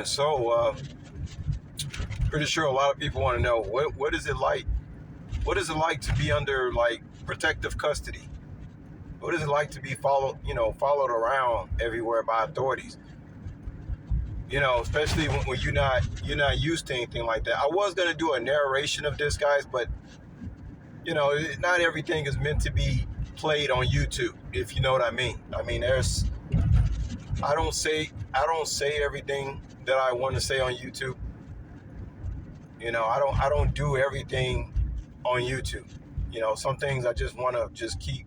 So, pretty sure a lot of people want to know what is it like? What is it like to be under like protective custody? What is it like to be followed around everywhere by authorities? Especially when you're not used to anything like that. I was gonna do a narration of this, guys, but not everything is meant to be played on YouTube, if you know what I mean. I mean, I don't say everything that I want to say on YouTube. I don't do everything on YouTube. Some things I just want to just keep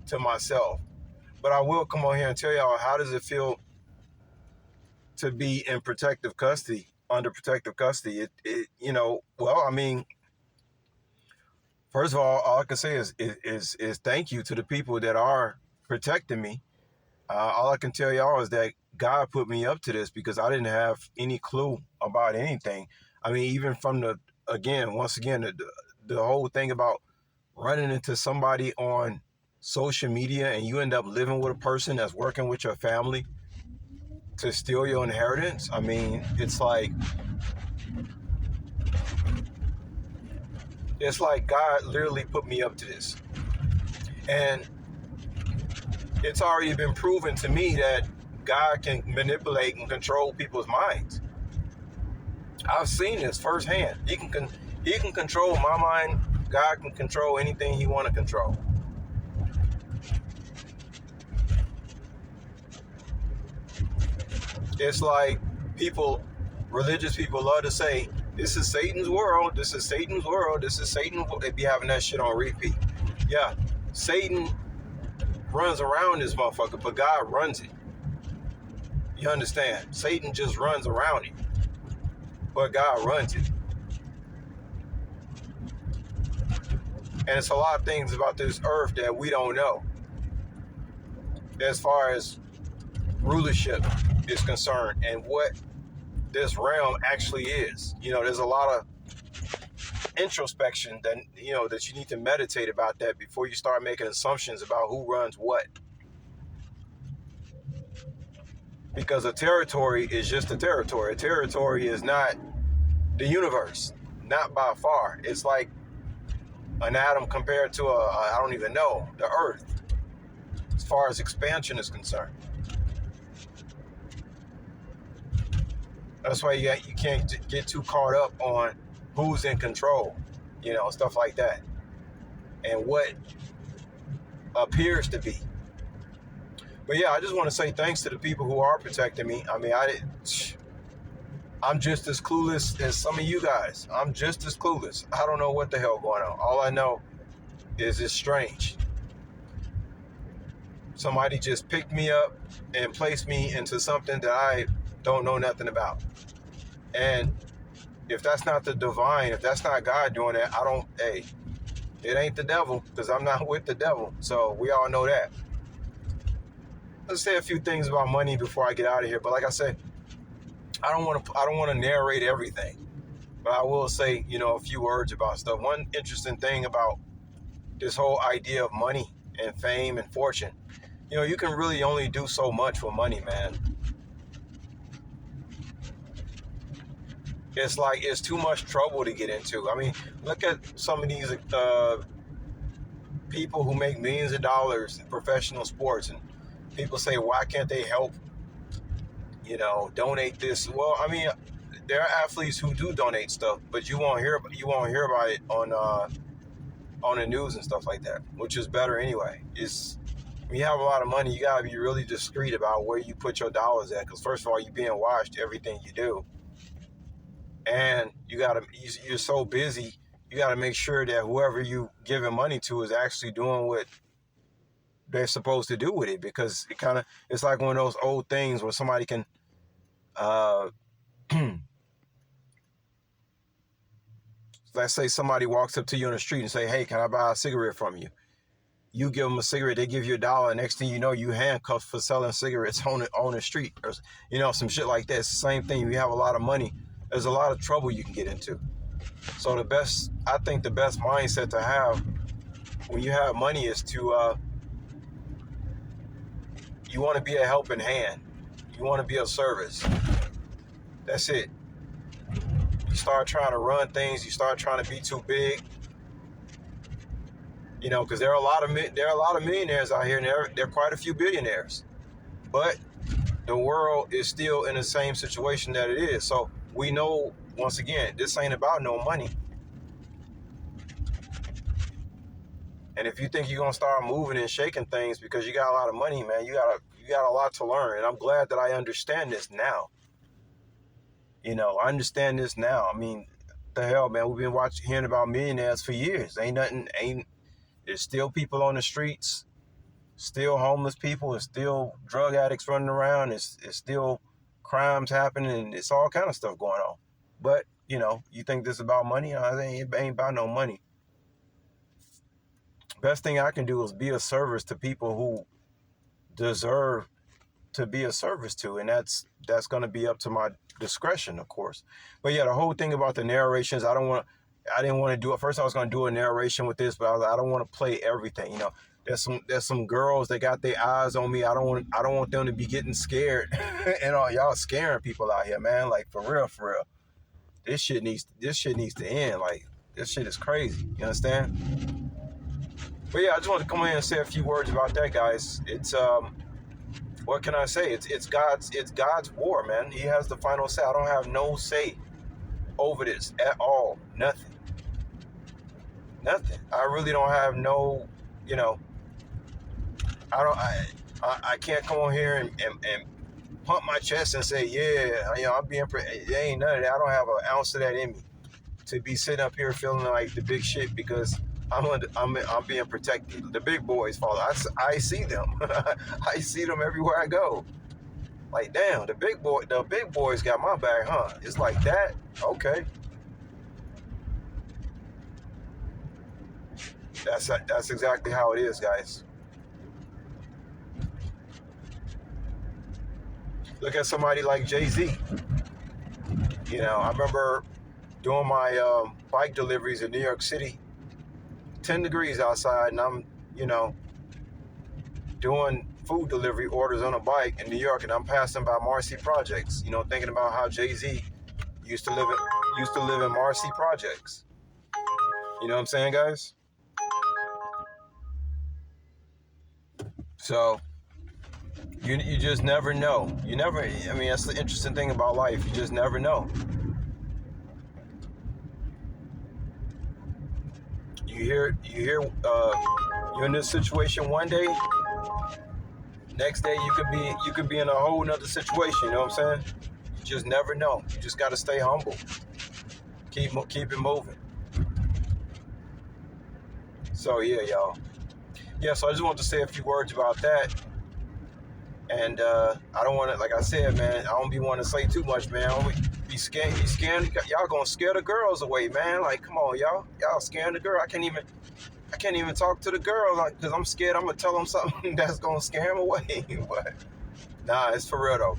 to myself. But I will come on here and tell y'all, how does it feel to be in protective custody, under protective custody? Well, I mean, first of all I can say is thank you to the people that are protecting me. All I can tell y'all is that God put me up to this because I didn't have any clue about anything. I mean, even from once again, the whole thing about running into somebody on social media and you end up living with a person that's working with your family to steal your inheritance. I mean, it's like God literally put me up to this. And it's already been proven to me that God can manipulate and control people's minds. I've seen this firsthand. He can control my mind. God can control anything he want to control. It's like religious people love to say, this is Satan's world, this is Satan's world, this is Satan's world. They be having that shit on repeat. Yeah, Satan runs around this motherfucker, but God runs it. You understand? Satan just runs around it, but God runs it. And it's a lot of things about this earth that we don't know as far as rulership is concerned and what this realm actually is. There's a lot of introspection that you need to meditate about that before you start making assumptions about who runs what. Because a territory is just a territory. A territory is not the universe, not by far. It's like an atom compared to I don't even know, the earth, as far as expansion is concerned. That's why you can't get too caught up on who's in control, stuff like that, and what appears to be. But yeah, I just want to say thanks to the people who are protecting me. I mean, I'm just as clueless as some of you guys. I'm just as clueless. I don't know what the hell going on. All I know is it's strange. Somebody just picked me up and placed me into something that I don't know nothing about. And if that's not the divine, if that's not God doing that, it ain't the devil, because I'm not with the devil. So we all know that. Let's say a few things about money before I get out of here. But like I said, I don't want to narrate everything, but I will say, a few words about stuff. One interesting thing about this whole idea of money and fame and fortune, you can really only do so much with money, man. It's like it's too much trouble to get into. I mean, look at some of these people who make millions of dollars in professional sports, and people say, why can't they help? Donate this. Well, I mean, there are athletes who do donate stuff, but you won't hear about it on the news and stuff like that, which is better anyway. When you have a lot of money, you gotta be really discreet about where you put your dollars at, because first of all, you're being watched everything you do, and you're so busy. You gotta make sure that whoever you giving money to is actually doing what they're supposed to do with it, because it's like one of those old things where somebody can let's say somebody walks up to you on the street and say, hey, can I buy a cigarette from you? You give them a cigarette, they give you $1. Next thing you know, you handcuffed for selling cigarettes on the street, or some shit like that. It's the same thing. You have a lot of money, there's a lot of trouble you can get into. So I think the best mindset to have when you have money is to you want to be a helping hand. You want to be of service. That's it. You start trying to run things. You start trying to be too big. You know, because there are a lot of millionaires out here, and there are quite a few billionaires. But the world is still in the same situation that it is. So we know, once again, this ain't about no money. And if you think you're gonna start moving and shaking things because you got a lot of money, man, you got a lot to learn. And I'm glad that I understand this now. You know, I understand this now. I mean, the hell, man, we've been hearing about millionaires for years. There's still people on the streets, still homeless people, there's still drug addicts running around, it's still crimes happening, and it's all kind of stuff going on. But, you know, you think this is about money? It ain't about no money. Best thing I can do is be a service to people who deserve to be a service to, and that's going to be up to my discretion, of course. But yeah, the whole thing about the narrations, I didn't want to do it. First, I was going to do a narration with this, but I was like, I don't want to play everything. You know, there's some girls that got their eyes on me. I don't want them to be getting scared. And y'all scaring people out here, man. Like for real. This shit needs to end. Like this shit is crazy. You understand? But yeah, I just wanted to come in and say a few words about that, guys. It's what can I say? It's God's war, man. He has the final say. I don't have no say over this at all. Nothing. I really don't have no, you know, I can't come on here and pump my chest and say, yeah, you know, I'm being, there ain't none of that. I don't have an ounce of that in me to be sitting up here feeling like the big shit because I'm being protected. The big boys fall. I see them. I see them everywhere I go. Like, damn, the big boys got my back, huh? It's like that? Okay. That's exactly how it is, guys. Look at somebody like Jay-Z. You know, I remember doing my bike deliveries in New York City. 10 degrees outside, and I'm, you know, doing food delivery orders on a bike in New York, and I'm passing by Marcy Projects. You know, thinking about how Jay-Z used to live in Marcy Projects. You know what I'm saying, guys? So you just never know. I mean, that's the interesting thing about life. You just never know. You hear you're in this situation one day, next day you could be in a whole nother situation, you know what I'm saying? You just never know. You just gotta stay humble. Keep it moving. So yeah, y'all. Yeah, so I just wanted to say a few words about that. And I don't want to, like I said, man, I don't be wanting to say too much, man. I don't be scared. Y'all gonna scare the girls away, man. Like, come on, y'all scaring the girl. I can't even talk to the girl, like, because I'm scared. I'm gonna tell them something that's gonna scare them away. But nah, it's for real though.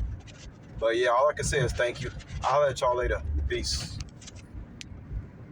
But yeah, all I can say is thank you. I'll let y'all later. Peace.